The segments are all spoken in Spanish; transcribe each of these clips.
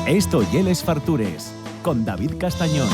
Esto y Les Fartures, con David Castañón.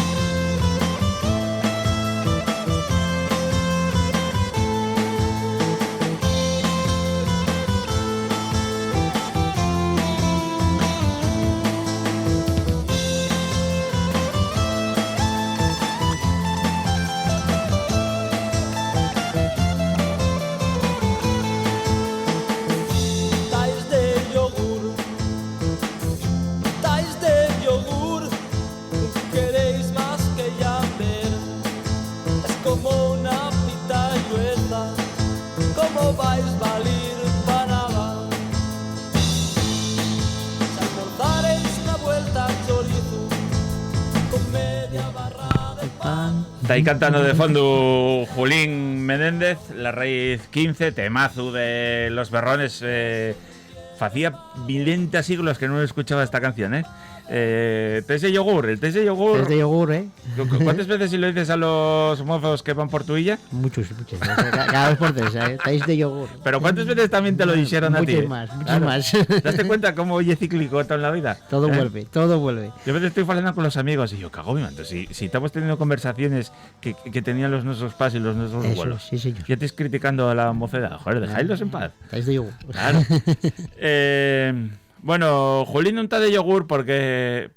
Está ahí cantando de fondo Julín Menéndez, La Raíz 15, temazo de Los Berrones. Hacía 20 siglos que no escuchaba esta canción, ¿eh? Tés de yogur, el tés de yogur. Tés de yogur, ¿eh? ¿Cuántas veces si lo dices a los mozos que van por tu illa? Muchos. Cada vez por tres, ¿eh? Tés de yogur. Pero ¿cuántas veces también te lo dijeron a ti? Muchas Claro. más. ¿Te das cuenta cómo oye cíclico todo en la vida? Todo vuelve. Yo a veces estoy hablando con los amigos y yo cago mi manto. Si estamos teniendo conversaciones que tenían los nuestros padres y los nuestros abuelos. Sí, señor. Ya estés criticando a la mocedad. Joder, dejadlos en paz. Tés de yogur. Claro. Bueno, Julín no está de yogur porque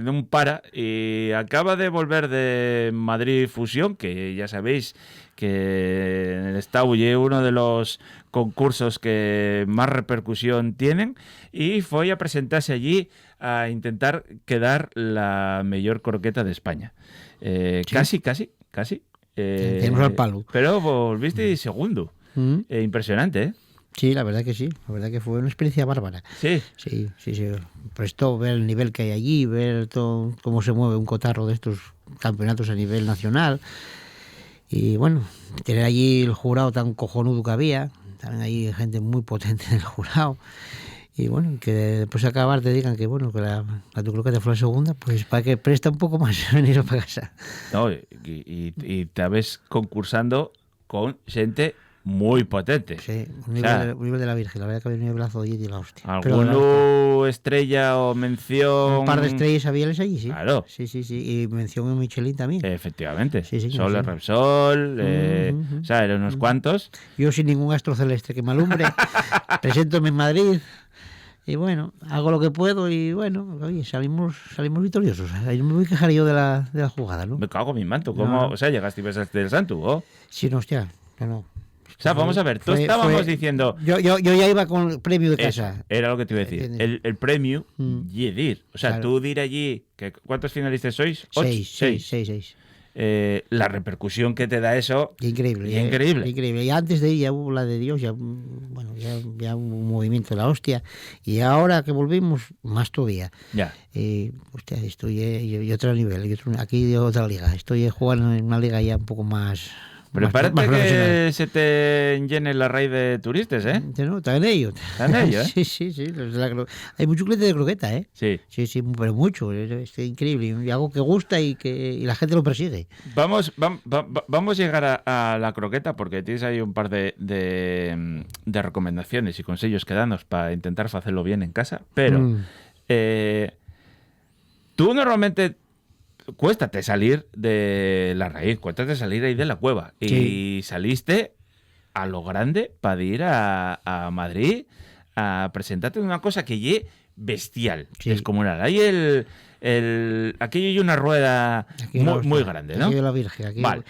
no para y acaba de volver de Madrid Fusión, que ya sabéis que en el Estado es uno de los concursos que más repercusión tienen, y fue a presentarse allí a intentar quedar la mejor croqueta de España. ¿Sí? Casi. Tenemos al palo. Pero volviste segundo. Impresionante, ¿eh? Sí, la verdad que sí. La verdad que fue una experiencia bárbara. Sí. Sí. Prestó ver el nivel que hay allí, ver todo cómo se mueve un cotarro de estos campeonatos a nivel nacional. Y bueno, tener allí el jurado tan cojonudo que había. También hay gente muy potente en el jurado. Y bueno, que después de acabar te digan que bueno, que la tu croqueta fue la segunda, pues para que presta un poco más venir para casa. No, y te ves concursando con gente muy potente. Sí, un nivel de la Virgen. La verdad que había un nivelazo allí de la hostia. ¿Alguna estrella o mención? Un par de estrellas había allí, sí. Claro. Sí. Y mención en Michelin también. Efectivamente. Sí, Sol, sí. Repsol, o sea, eran unos cuantos. Yo sin ningún astro celeste que me alumbre, preséntome en Madrid. Y bueno, hago lo que puedo y bueno, oye, salimos victoriosos. Ahí no me voy a quejar yo de la jugada, ¿no? Me cago en mi manto. ¿Cómo? No. O sea, llegaste y besaste el santo, ¿o? Sí, no, hostia, no. O sea, vamos a ver, tú estábamos diciendo... Yo ya iba con el premio de casa. Era lo que te iba a decir. El premio y dir. O sea, claro. Tú dir allí... ¿Cuántos finalistas sois? Seis. La repercusión que te da eso... Increíble. Y antes de ir ya hubo la de Dios, ya hubo un movimiento de la hostia. Y ahora que volvimos, más todavía. Ya. Hostia, estoy y otro nivel. Aquí de otra liga. Estoy jugando en una liga ya un poco más... Prepárate que se te llene la raíz de turistas, ¿eh? No, está en ello. ¿Eh? Sí. Hay mucho cliente de croqueta, ¿eh? Sí, pero mucho. Es increíble. Y algo que gusta y la gente lo persigue. Vamos a llegar a la croqueta porque tienes ahí un par de recomendaciones y consejos que danos para intentar hacerlo bien en casa. Pero tú normalmente... Cuéstate salir de la raíz, cuéstate salir ahí de la cueva. Sí. Y saliste a lo grande para ir a Madrid a presentarte una cosa que ye bestial, descomunal. Ahí aquí hay una rueda muy grande, ¿no? Aquí de la Virgen. Aquí vale.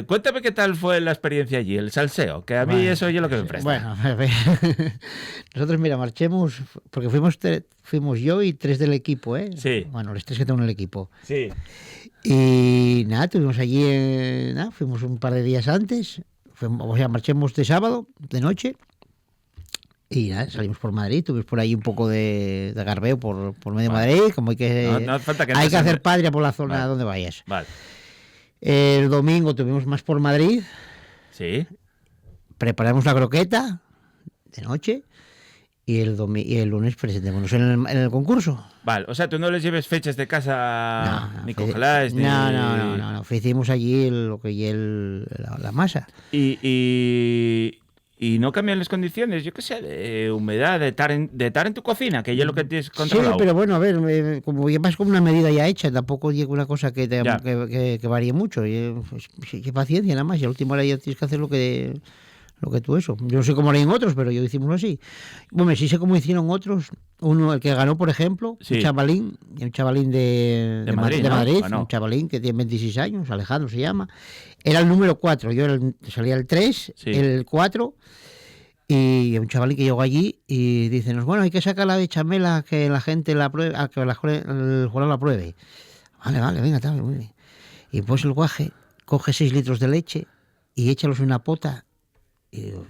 Cuéntame qué tal fue la experiencia allí, el salseo, que a mí eso es lo que me presta. Bueno, a ver. Nosotros, mira, marchemos, porque fuimos yo y 3 del equipo, ¿eh? Sí. Bueno, los 3 que tengo en el equipo. Sí. Y nada, estuvimos allí, fuimos un par de días antes, marchemos de sábado, de noche, y nada, salimos por Madrid, tuvimos por ahí un poco de garbeo por medio de Madrid, como hay que hacer patria por la zona donde vayas. Vale. El domingo tuvimos más por Madrid. Sí. Preparamos la croqueta de noche y el lunes presentémonos en el concurso. Vale, o sea, tú no les lleves fechas de casa ni congeláis ni... No. Hicimos allí lo que es la masa. Y y no cambian las condiciones, yo qué sé, de humedad, de estar en tu cocina, que ya es lo que tienes Sí, controlado. pero bueno, a ver, como ya vas con una medida ya hecha, tampoco llega una cosa que, Ya. que varíe mucho. Pues, sí, qué paciencia, nada más. Y a la última hora ya tienes que hacer lo que tú eso. Yo no sé cómo harían otros, pero yo hicimos así. Bueno, sí sé cómo hicieron otros. Uno, el que ganó, por ejemplo, Sí. un chavalín de Madrid, de ¿no? Madrid, Ganó. un chavalín que tiene 26 años, Alejandro se llama. Era el número 4, yo salía el 3, Sí. el 4. Y un chavalín que llegó allí y dice, bueno, hay que sacar la bechamel a que la gente la pruebe, a que el jurado la pruebe. Vale, venga, está muy bien. Y pues el guaje coge 6 litros de leche y échalos en una pota. Y digo,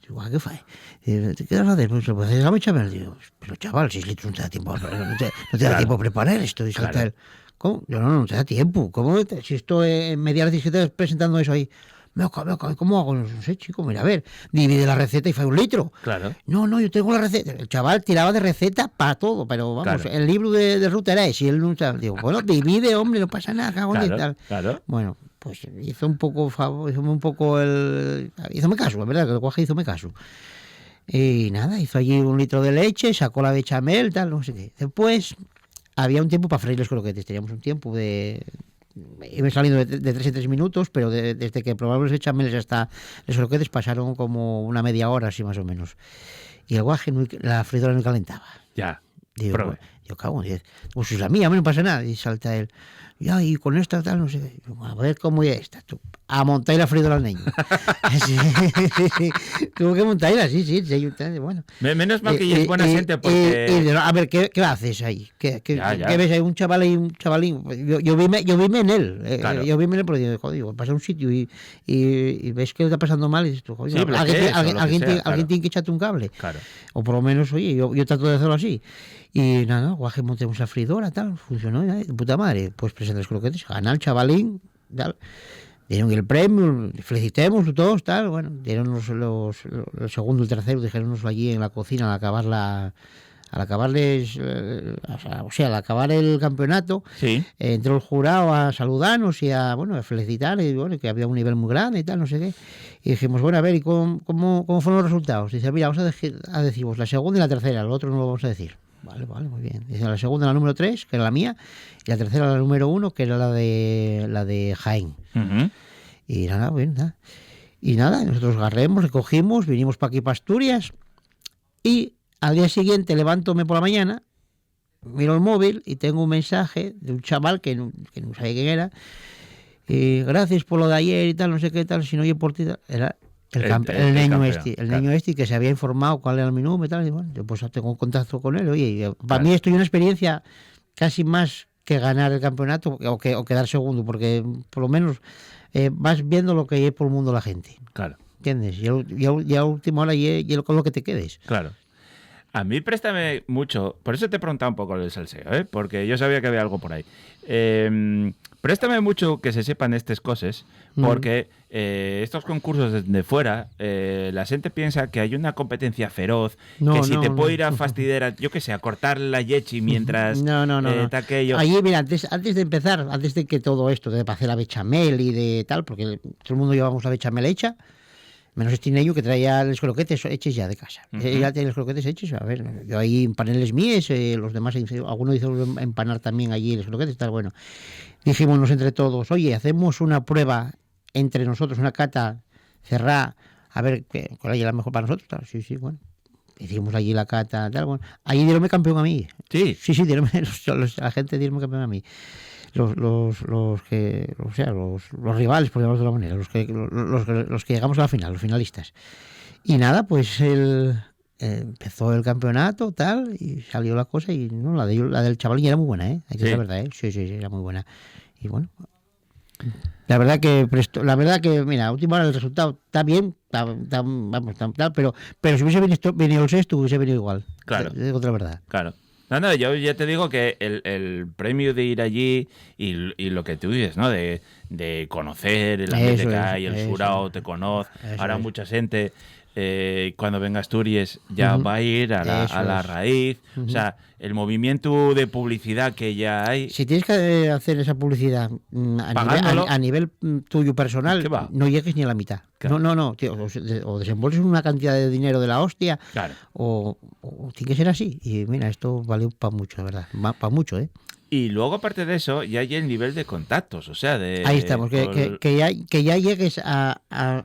guaje, ¿qué fue? ¿Qué vas a hacer? Pues lo haces la bechamel. Digo, pero chaval, 6 litros no te da tiempo, no te da Claro. tiempo a preparar esto. Y salta Claro. él, ¿cómo? Yo, no te da tiempo. ¿Cómo? Si esto en media hora que estás presentando eso ahí. ¿Cómo hago? No sé, chico, mira, a ver, divide la receta y fue 1 litro. Claro. No, yo tengo la receta. El chaval tiraba de receta para todo, pero vamos, Claro. el libro de ruta era ese. Y él no sabe. Digo, bueno, divide, hombre, no pasa nada, cago en tal. Claro. Bueno, pues hízome caso, la verdad, que el guaje hízome caso. Y nada, hizo allí 1 litro de leche, sacó la bechamel, tal, no sé qué. Después había un tiempo para freír los croquetes, teníamos un tiempo iba saliendo de 3 en 3 minutos, pero desde que probamos los bechameles hasta los croquetes pasaron como una media hora, así más o menos. Y el guaje, la freidora no calentaba. Ya. Digo, Pruebe. yo cago en 10. Pues es la mía, a mí no pasa nada. Y salta él. Y con esta tal, no sé qué. Digo, a ver cómo es esta. Tú, a montar la freidora al niño. Tuvo que montarla, sí, bueno. Menos mal que ya es buena gente porque... A ver, ¿qué haces ahí? ¿Qué Ya. ves ahí? Un chavalín. Yo vime en él. Claro. Yo vime en él porque, joder, vas a un sitio y ves que lo está pasando mal y dices tú, joder, Sí, alguien tiene que echarte un cable. Claro. O por lo menos, oye, yo trato de hacerlo así. Y nada, guaje, montemos la freidora, tal, funcionó, de puta madre. Pues presenté los croquetes, gana el chavalín, tal. Dieron el premio, felicitemos todos, tal, bueno, dieron el segundo y el tercero, dijeronnos allí en la cocina al acabar el campeonato, Sí. entró el jurado a saludarnos y a felicitar, y bueno, que había un nivel muy grande y tal, no sé qué. Y dijimos, bueno, a ver, ¿y cómo fueron los resultados? Dice, mira, vamos a deciros la segunda y la tercera, el otro no lo vamos a decir. Vale, muy bien. Dice, la segunda la número 3, que era la mía, y la tercera la número 1, que era la de Jaén. Ujú. Y nada, bueno, nada. Y nada, nosotros agarremos, recogimos, vinimos para aquí, para Asturias, y al día siguiente levántome por la mañana, miro el móvil y tengo un mensaje de un chaval que no sabía quién era, y gracias por lo de ayer y tal, no sé qué tal, si no oye por ti, era el niño campeón, este, claro. niño este, que se había informado cuál era mi número y tal, y bueno, yo pues tengo contacto con él, oye, y para Claro. mí esto es una experiencia casi más que ganar el campeonato o quedar segundo, porque por lo menos vas viendo lo que hay por el mundo la gente, Claro. ¿entiendes? Y a última hora y con lo que te quedes. Claro. A mí préstame mucho, por eso te he preguntado un poco del salseo, ¿eh? Porque yo sabía que había algo por ahí. Préstame mucho que se sepan estas cosas, porque estos concursos desde fuera, la gente piensa que hay una competencia feroz, que si te puede ir a fastidiar, yo qué sé, a cortar la yechi mientras No. aquello... Allí, mira, antes de empezar, antes de que todo esto, de hacer la bechamel y de tal, porque todo el mundo llevamos la bechamel hecha, menos este niño que traía los croquetes hechos ya de casa. Ya tenía los croquetes hechos, a ver, yo ahí empané les míes, los demás, alguno hizo empanar también allí los croquetes, tal, bueno. Dijimos entre todos, oye, hacemos una prueba entre nosotros, una cata cerrada, a ver cuál es la mejor para nosotros, tal. Sí, bueno. Hicimos allí la cata, tal, bueno. Allí dieronme campeón a mí. Sí. Sí, dieronme, la gente dieronme campeón a mí. Los rivales, por llamarlo de alguna manera, los que llegamos a la final, los finalistas. Y nada, pues empezó el campeonato, tal, y salió la cosa, y no, la del chavalín era muy buena, hay que decir la verdad, Sí, era muy buena. Y bueno, la verdad que, mira, a última hora el resultado está bien, pero si hubiese venido el sexto, hubiese venido igual. Claro. Te digo la verdad. Claro. No, yo ya te digo que el premio de ir allí y lo que tú dices, ¿no? De conocer el ambiente que hay, el jurado te conoce, ahora mucha gente cuando venga a Asturias ya va a ir a la raíz. O sea, el movimiento de publicidad que ya hay... Si tienes que hacer esa publicidad a nivel tuyo personal, no llegues ni a la mitad. Claro. No, tío, o desembolses una cantidad de dinero de la hostia, claro, o tiene que ser así. Y mira, esto vale para mucho, la verdad. Para mucho, ¿eh? Y luego, aparte de eso, ya hay el nivel de contactos, o sea, de... Ahí estamos, que ya llegues a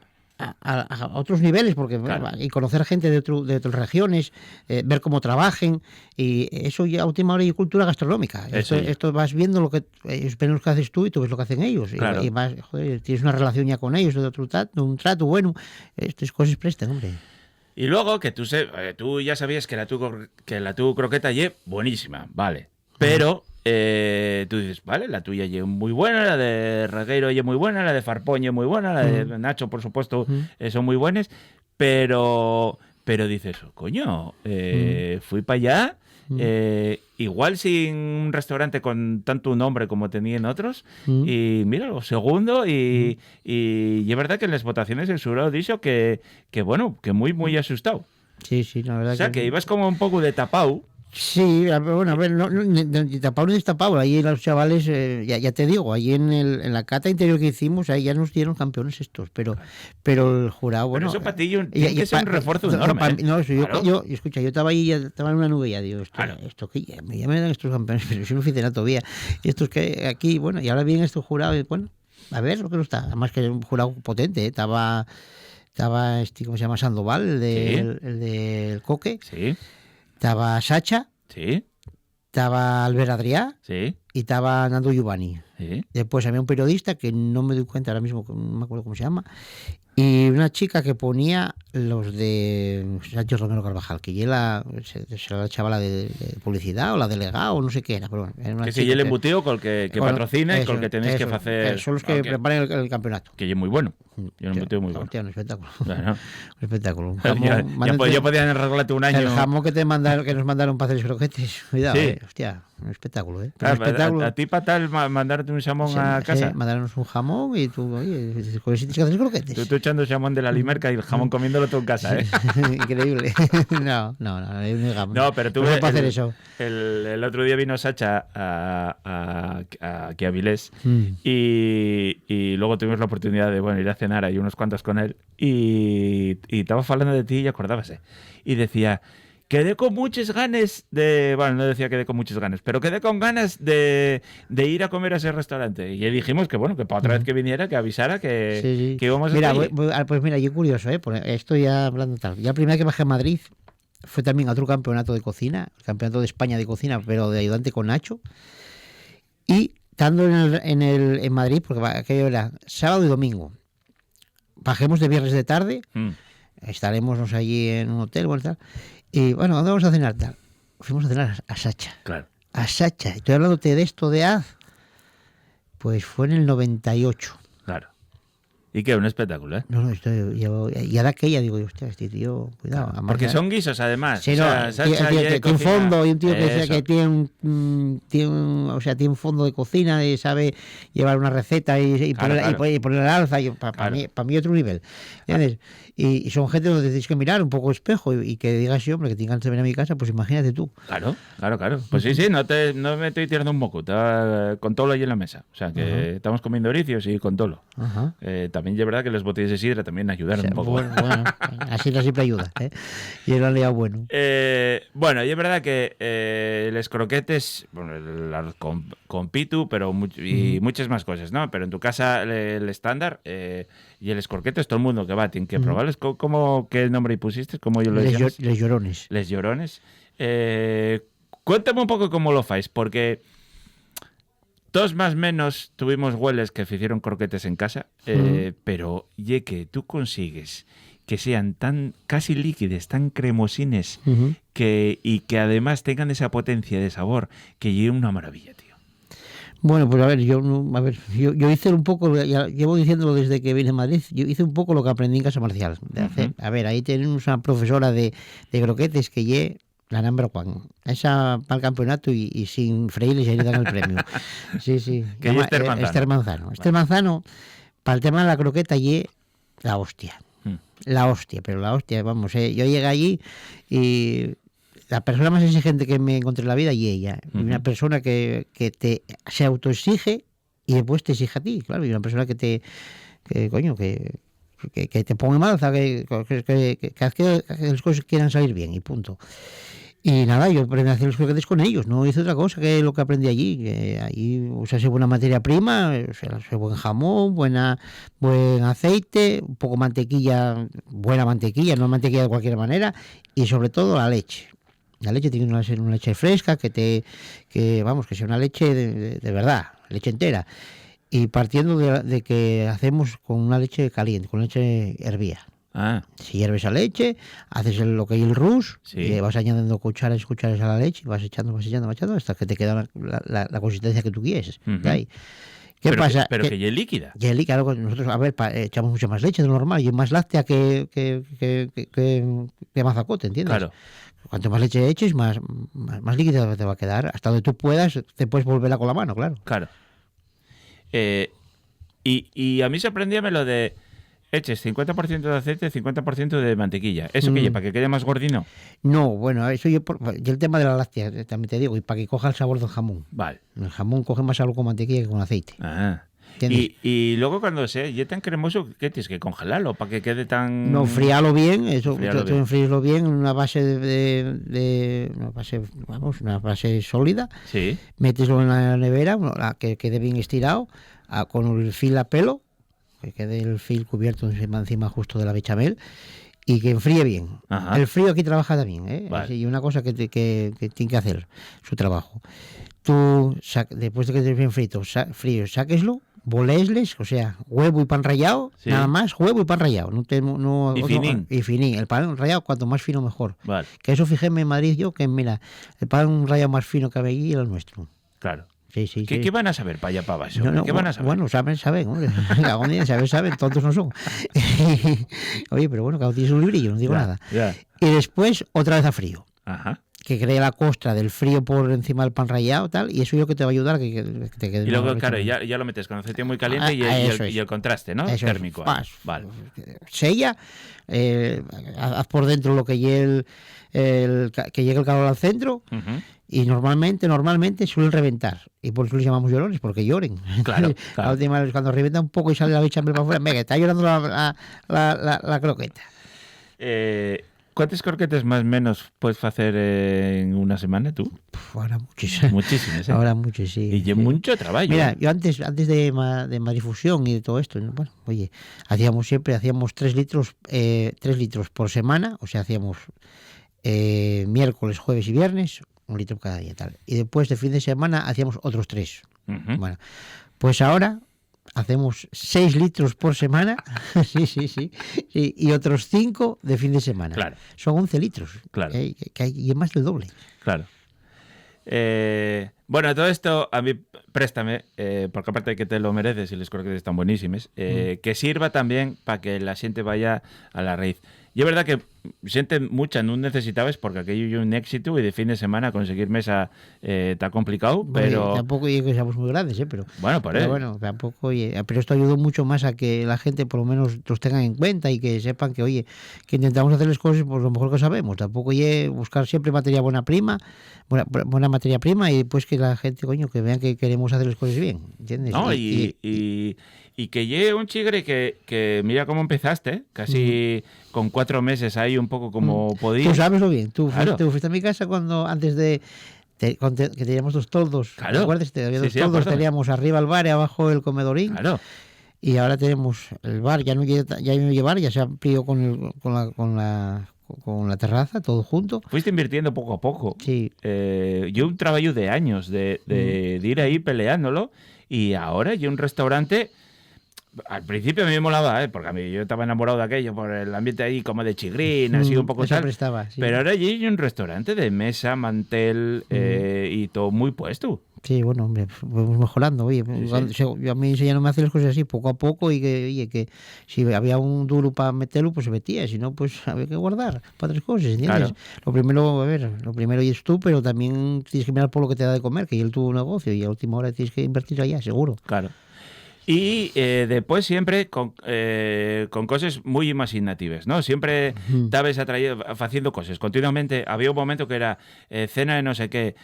otros niveles, porque claro, y conocer gente de otras regiones, ver cómo trabajen, y eso ya a última hora y cultura gastronómica. Esto vas viendo lo que ellos ven, lo que haces tú, y tú ves lo que hacen ellos, claro, y vas, joder, tienes una relación ya con ellos, un trato bueno, estas cosas prestan, hombre. Y luego que tú ya sabías que la tu croqueta es buenísima, vale, pero... tú dices, vale, la tuya es muy buena, la de Regueiro es muy buena, la de Farpón es muy buena, la de Nacho, por supuesto, son muy buenas, pero dices, coño, fui para allá, igual sin un restaurante con tanto nombre como tenían otros, y mira, lo segundo, y es verdad que en las votaciones el jurado dijo que bueno, que muy asustado. Sí, la verdad. O sea, que ibas como un poco de tapao. Sí, bueno, a ver, ni tapado ni destapado. Ahí los chavales, ya te digo, ahí en la cata interior que hicimos, ahí ya nos dieron campeones estos, pero el jurado, bueno... Pero eso para ti tiene que ser un refuerzo enorme. No, eso, claro, yo estaba ahí, estaba en una nube y ya digo, esto que ya me dan estos campeones, pero yo no hice nada todavía. Y estos que aquí, bueno, y ahora vienen estos jurados, y bueno, a ver lo que no está. Además que es un jurado potente, estaba ¿cómo se llama? Sandoval, el del Coque. Sí. Estaba Sacha, sí, estaba Albert Adrià, sí, y estaba Nando Giovanni. Sí. Después había un periodista que no me doy cuenta ahora mismo, no me acuerdo cómo se llama, y una chica que ponía los de Sánchez Romero Carvajal, que ya se la chavala de publicidad o la delegada o no sé qué era. Pero bueno, era una que si el embutido con el que patrocina y con el que tenéis que hacer. Son los que preparan el campeonato. Que es muy bueno. Y un embutido muy bueno. Hostia, un espectáculo. Bueno. Un espectáculo. Ya podían arreglarte un año. El jamón que nos mandaron para hacer los croquetes. Cuidado, hostia, un espectáculo, ¿eh? Claro, un espectáculo. ¿A ti para tal mandarte un jamón a casa? Sí, mandarnos un jamón y tú, oye, con ese tienes que hacer croquetes. Tú echando jamón de la limerca y el jamón comiéndolo tú en casa, ¿eh? Increíble. No, no, pero tú no puedo hacer eso. El otro día vino Sacha aquí a Avilés y luego tuvimos la oportunidad de ir a cenar ahí unos cuantos con él y estaba hablando de ti y acordábase. Y decía, quedé con muchas ganas de... Bueno, no decía quedé con muchas ganas, pero quedé con ganas de ir a comer a ese restaurante. Y le dijimos que bueno, que para otra vez que viniera, que avisara que íbamos a estar. Pues mira, yo curioso, esto ya hablando tal. Ya la primera que bajé a Madrid fue también a otro campeonato de cocina, el campeonato de España de cocina, pero de ayudante con Nacho. Y estando en Madrid, porque aquello era sábado y domingo, bajemos de viernes de tarde, estaremos allí en un hotel, bueno, tal. Y bueno, ¿dónde vamos a cenar tal? Fuimos a cenar a Sacha. Claro. A Sacha. Estoy hablándote de esto de pues fue en el 98. Claro. ¿Y qué? Un espectáculo, ¿eh? No, y ahora que ella digo, hostia, este tío, cuidado. Claro, porque son guisos, además. Sí, tiene un fondo, y un tío que tiene un fondo de cocina y sabe llevar una receta y poner al alza. Para mí otro nivel. ¿Entiendes? Y son gente donde tenéis que mirar un poco espejo y que digas, sí, hombre, que tengan que venir a mi casa, pues imagínate tú. Claro. Pues sí, no me estoy tirando un moco, estaba con tolo ahí en la mesa. O sea, que estamos comiendo oricios y con tolo. También es verdad que las botellas de sidra también ayudaron un poco. Bueno, así no siempre ayuda, ¿eh? Y lo han liado bueno. Bueno, y es verdad que los croquetes, bueno, con pitu, pero muchas más cosas, ¿no? Pero en tu casa el estándar y los croquetes, todo el mundo que va tiene que probarles. ¿Qué nombre pusiste? ¿Cómo yo lo decía? Les llorones. Les llorones. Cuéntame un poco cómo lo fais, porque todos más o menos tuvimos hueles que hicieron croquetes en casa, pero ye que tú consigues que sean tan casi líquidos, tan cremosines, y que además tengan esa potencia de sabor, que lleve una maravilla, tío. Bueno, pues a ver, yo hice un poco, ya llevo diciéndolo desde que vine a Madrid, yo hice un poco lo que aprendí en Casa Marcial. A ver, ahí tenemos una profesora de croquetes que lle la number one. Esa para el campeonato y sin freírle se le dan el premio. Sí. Que Esther Manzano. Esther Manzano, para el tema de la croqueta lle la hostia. la hostia, pero la hostia, vamos, yo llegué allí y la persona más exigente que me encontré en la vida y ella. Una persona que se autoexige y después te exige a ti, claro, y una persona que te pone mal, o sea, que haz que las cosas quieran salir bien y punto. Y nada, yo aprendí a hacer los croquetes con ellos, no hice otra cosa que lo que aprendí allí. Que allí usase buena materia prima, buen jamón, buen aceite, un poco mantequilla, buena mantequilla, no mantequilla de cualquier manera, y sobre todo la leche. La leche tiene que ser una leche fresca, que sea una leche de verdad, leche entera. Y partiendo de que hacemos con una leche caliente, con leche hervía. Si hierves la leche, haces lo que hay el rush, y vas añadiendo cucharas a la leche, vas echando hasta que te queda la consistencia que tú quieres. ¿Qué pasa? Pero que ya es líquida. Ya es líquida. Nosotros, echamos mucha más leche de lo normal y es más láctea que mazacote, ¿entiendes? Claro. Cuanto más leche eches, más líquida te va a quedar. Hasta donde tú puedas, te puedes volverla con la mano, claro. Claro. Y a mí sorprendíame lo de eches 50% de aceite, 50% de mantequilla. ¿Eso qué? ¿Para que quede más gordino? No, bueno, eso y el tema de la láctea, también te digo, y para que coja el sabor del jamón. Vale. El jamón coge más sabor con mantequilla que con aceite. Y luego cuando ya tan cremoso, ¿qué tienes que congelarlo para que quede tan...? No, fríalo bien, enfríalo bien en una base una base sólida. Sí. Méteslo en la nevera, que quede bien estirado, con el fil a pelo, que quede el fil cubierto encima justo de la bechamel, y que enfríe bien. Ajá. El frío aquí trabaja también, ¿eh? Vale. Y una cosa que tiene que hacer su trabajo. Tú, después de que esté bien frío, sáqueslo, boléesles, o sea, huevo y pan rallado, nada más, huevo y pan rallado. Y finín. El pan rallado, cuanto más fino mejor. Vale. Que eso fijéme en Madrid yo, que mira, el pan rallado más fino que había allí era el nuestro. Claro. Sí. ¿Qué van a saber para allá, para abajo? ¿Qué van a saber? Bueno, saben, hombre. saben, tontos no son. Oye, pero bueno, cada uno tiene su librillo, no digo nada. Ya. Y después, otra vez a frío. Ajá. Que crea la costra del frío por encima del pan rallado, tal, y eso yo que te va a ayudar a que te quede. Y luego, claro, ya lo metes con aceite muy caliente y el contraste, ¿no? Eso térmico. Vale. Sella, haz por dentro lo que llegue el calor al centro. Y normalmente suelen reventar. Y por eso les llamamos llorones, porque lloren. Claro. La última vez cuando revienta un poco y sale la bechamel para afuera, venga, está llorando la croqueta. ¿Cuántos croquetes más o menos puedes hacer en una semana tú? Ahora muchísimas. Muchísimas, ¿eh? Ahora muchos, sí. Y mucho trabajo. Mira, yo antes de Madrifusión y de todo esto, bueno, oye, hacíamos 3 litros por semana, o sea, hacíamos miércoles, jueves y viernes, 1 litro cada día, tal. Y después de fin de semana hacíamos otros 3. Bueno, pues ahora hacemos 6 litros por semana, sí, y otros 5 de fin de semana. Claro. Son 11 litros. Claro. Y es más del doble. Claro. Bueno, todo esto a mí préstame, porque aparte de que te lo mereces y los croquetes están buenísimos, que sirva también para que la gente vaya a la raíz. Y es verdad que gente mucha no necesitabas porque aquello es un éxito y de fin de semana conseguir mesa está complicado, pero... Tampoco es que seamos muy grandes, pero... Bueno, tampoco... Pero esto ayudó mucho más a que la gente por lo menos los tengan en cuenta y que sepan que, oye, que intentamos hacer las cosas por lo mejor que sabemos. Tampoco buscar siempre buena materia prima y después que la gente, que vean que queremos hacer las cosas bien, ¿entiendes? No, y que llegue un chigre que mira cómo empezaste, casi con 4 meses ahí un poco como podías. Tú sabes lo bien. Tú claro. fuiste a mi casa antes de que teníamos 2 toldos. Claro. ¿Te acuerdas? Había 2 toldos, teníamos arriba el bar y abajo el comedorín. Claro. Y ahora tenemos el bar, ya no llevar, ya se amplió con la terraza, todo junto. Fuiste invirtiendo poco a poco. Sí. Yo un trabajo de años de ir ahí peleándolo y ahora yo un restaurante... Al principio a mí me molaba, porque yo estaba enamorado de aquello, por el ambiente ahí como de chigrín, así un poco tal. Prestaba, sí. Pero ahora hay un restaurante de mesa, mantel y todo muy puesto. Sí, bueno, hombre, vamos mejorando. Oye, sí. A mí ya no me hacen las cosas así, poco a poco, y que si había un duro para meterlo, pues se metía, si no, pues había que guardar para otras cosas, ¿entiendes? Claro. Lo primero es tú, pero también tienes que mirar por lo que te da de comer, que él tuvo un negocio y a última hora tienes que invertir allá, seguro. Claro. Y después siempre con cosas muy imaginativas, ¿no? Siempre estabas haciendo cosas continuamente. Había un momento que era cena de no sé qué,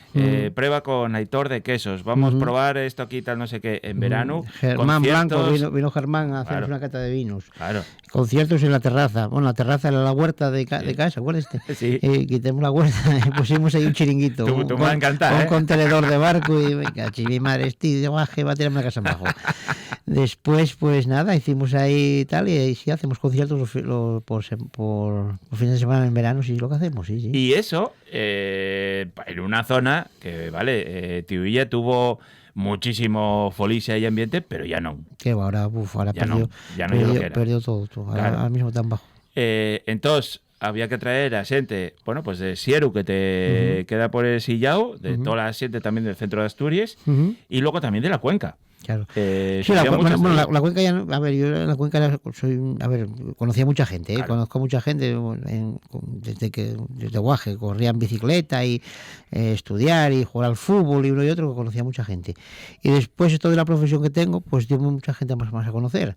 prueba con Aitor de quesos, vamos a probar esto aquí, tal, no sé qué. En verano, Germán conciertos... Blanco, vino Germán a hacer Claro. una cata de vinos. Claro. Conciertos en la terraza. Bueno, la terraza era la huerta de casa, ¿acuerdas? Sí. Quitamos la huerta y pusimos ahí un chiringuito. Tú me va a encantar, un ¿eh? contenedor de barco y venga, mi madre, este guaje va a tirarme la casa abajo. Después, pues nada, hicimos ahí tal, y sí hacemos conciertos por fines de semana en verano, sí, lo que hacemos, sí, sí. Y eso, en una zona que, vale, Tiuilla tuvo muchísimo folicia y ambiente, pero ya no. Que ahora Ya no es lo que era. perdió todo. Claro. Ahora mismo tan bajo. Entonces, había que traer a xente, bueno, pues de Sieru, que te queda por el Sillao, de toda la xente también del centro de Asturias, y luego también de la Cuenca. Claro. Sí, Sí, la Cuenca ya, a ver, yo en la Cuenca conocía mucha gente, Claro. conozco mucha gente desde Guaje, corría en bicicleta y estudiar y jugar al fútbol y uno y otro, conocía mucha gente. Y después esto de la profesión que tengo, pues dio mucha gente más a conocer.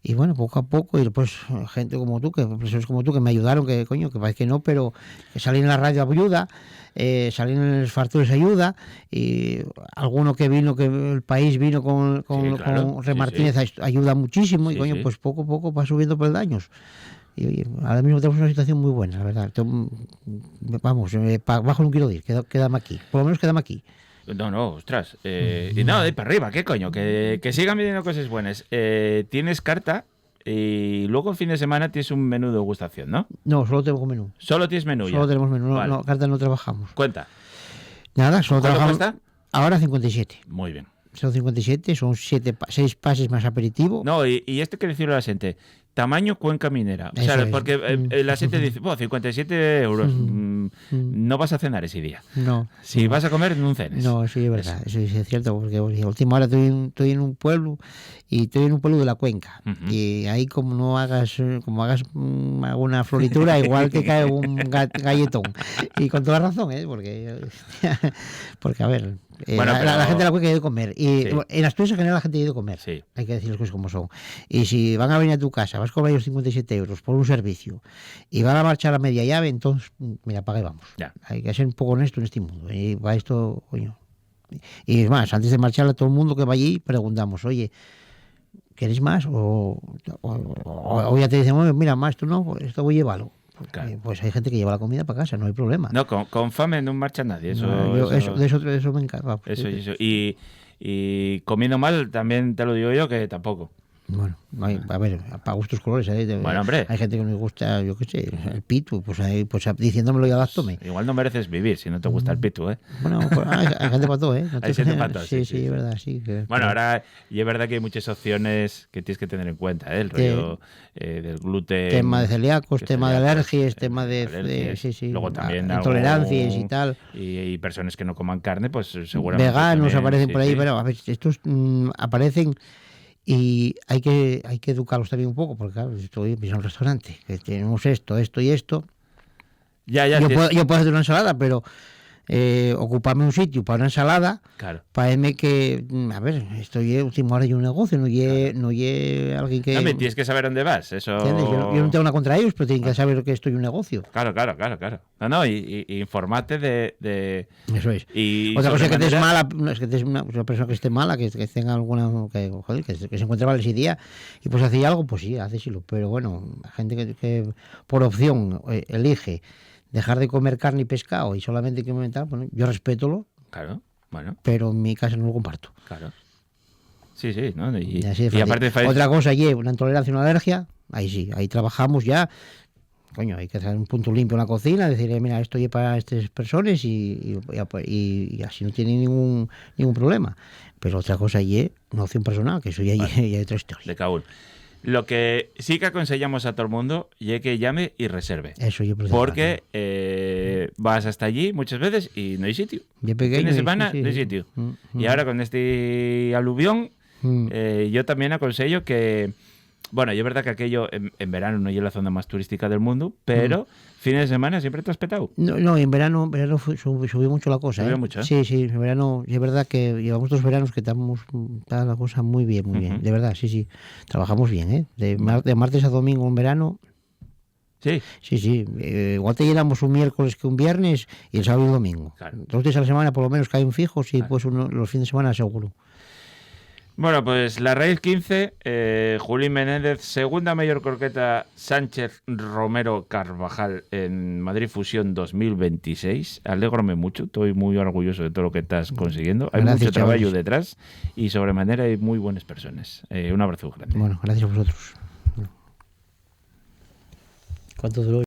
Y bueno, poco a poco, y después gente como tú, personas como tú que me ayudaron, que coño, que parece que no, pero que salir en la radio ayuda, salir en los Fartures ayuda, y alguno que vino, que el país vino con claro, Re Martínez, ayuda muchísimo, y Sí, coño, sí. pues poco a poco va subiendo peldaños. Y oye, ahora mismo tenemos una situación muy buena, la verdad. Vamos, abajo no quiero ir, quédame aquí, por lo menos quédame aquí. No, ostras. Y no, de para arriba, ¿qué coño? Que sigan viniendo cosas buenas. Tienes carta y luego el fin de semana tienes un menú de degustación, ¿no? No, solo tengo menú. Solo tienes menú ya. Solo tenemos menú, Vale. no, carta no trabajamos. Cuenta. Nada, solo ¿Cuánto trabajamos. cuesta? Ahora 57. Muy bien. Son 57, son 6 pases más aperitivo. No, y esto quiere decirlo a la gente. Tamaño Cuenca Minera. O sea, Eso es. porque la gente dice, 57 euros. No vas a cenar ese día. No. Si vas a comer, no cenes. No, sí, es verdad. Eso sí es cierto, porque a última hora estoy en un pueblo, y estoy en un pueblo de la Cuenca. Y ahí como hagas alguna floritura, igual te cae un galletón. Y con toda razón, porque a ver, Bueno, la gente de la Cuenca ha ido a comer. Y Sí. en Asturias en general la gente ha ido a comer. Sí. Hay que decir las cosas como son. Y si van a venir a tu casa, vas a cobrar ellos 57 euros por un servicio y van a marchar a media llave, entonces, mira, paga y vamos. Ya. Hay que ser un poco honesto en este mundo. Y va esto, coño. Y es más, antes de marchar a todo el mundo que va allí, preguntamos, oye, ¿queréis más? O ya te dicen, oye, mira, más tú no, pues esto voy a llevarlo. Claro. Pues hay gente que lleva la comida para casa, no hay problema. No, con fame no marcha nadie. Eso, No, eso, de eso me encanta. eso. Y comiendo mal, también te lo digo yo, que tampoco. Bueno, a ver, para gustos colores. Bueno, hombre. Hay gente que no le gusta, yo qué sé, el pitu, pues diciéndome y adáptome. Igual no mereces vivir si no te gusta el pitu, ¿eh? Bueno, pues, hay gente para todo, ¿eh? Hay gente para todo, Sí, sí, es verdad, sí. Bueno, ahora, y es verdad que hay muchas opciones que tienes que tener en cuenta, ¿eh? El rollo del gluten. Tema de celíacos, que tema de celíacos, alergias, tema de alergias. sí. Luego también intolerancias y tal. Y personas que no coman carne, pues seguramente. Veganos también, aparecen sí, por ahí, sí. pero a ver, estos aparecen. Y hay que educarlos también un poco, porque claro, estoy en un restaurante, que tenemos esto y esto. Ya, Yo puedo hacer una ensalada, pero ocuparme un sitio para una ensalada, Claro. parece que, a ver, estoy última hora de un negocio, no lle alguien que... No, me tienes que saber dónde vas. Eso... ¿Entiendes? Yo no tengo nada contra ellos, pero tienen que saber que estoy en un negocio. Claro. No, y informate de... Eso es. Y Otra cosa que estés sobremanera- mala, no, es que estés una persona que esté mala, que tenga alguna, que se encuentre mal ese día y pues hace algo, pues sí, hacéselo. Pero bueno, gente que por opción elige dejar de comer carne y pescado y solamente que aumentar, bueno, yo respeto, Claro, bueno, pero en mi casa no lo comparto. claro. Sí, ¿no? Y así de Y fácil. aparte... Otra cosa, una intolerancia, una alergia, ahí sí, ahí trabajamos ya. Coño, hay que hacer un punto limpio en la cocina, decir, mira, esto es para estas personas y así no tiene ningún problema. Pero otra cosa una opción personal, que eso ya es otra historia. De Caúl. Lo que sí que aconsellamos a todo el mundo es que llame y reserve. Eso yo Porque vas hasta allí muchas veces y no hay sitio. Yo pequeño, Fin de semana sí. no hay sitio. Y ahora con este aluvión, yo también aconsello que Bueno, y es verdad que aquello en verano no es la zona más turística del mundo, pero fines de semana siempre te has petado. No, en verano subió mucho la cosa. Subió mucho, ¿eh? Sí, en verano, y es verdad que llevamos 2 veranos que está la cosa muy bien, de verdad, sí. Trabajamos bien, ¿eh? De martes a domingo en verano. Sí. Sí, igual te llenamos un miércoles que un viernes y el sábado y el domingo. Claro. 2 días a la semana por lo menos caen fijos y pues los fines de semana seguro. Bueno, pues la raíz 15, Julín Menéndez, segunda mayor croqueta Sánchez Romero Carvajal en Madrid Fusión 2026. Alégrome mucho, estoy muy orgulloso de todo lo que estás consiguiendo. Hay Gracias, mucho trabajo chavales. detrás y sobremanera hay muy buenas personas. Un abrazo grande. Bueno, gracias a vosotros. ¿Cuánto duró?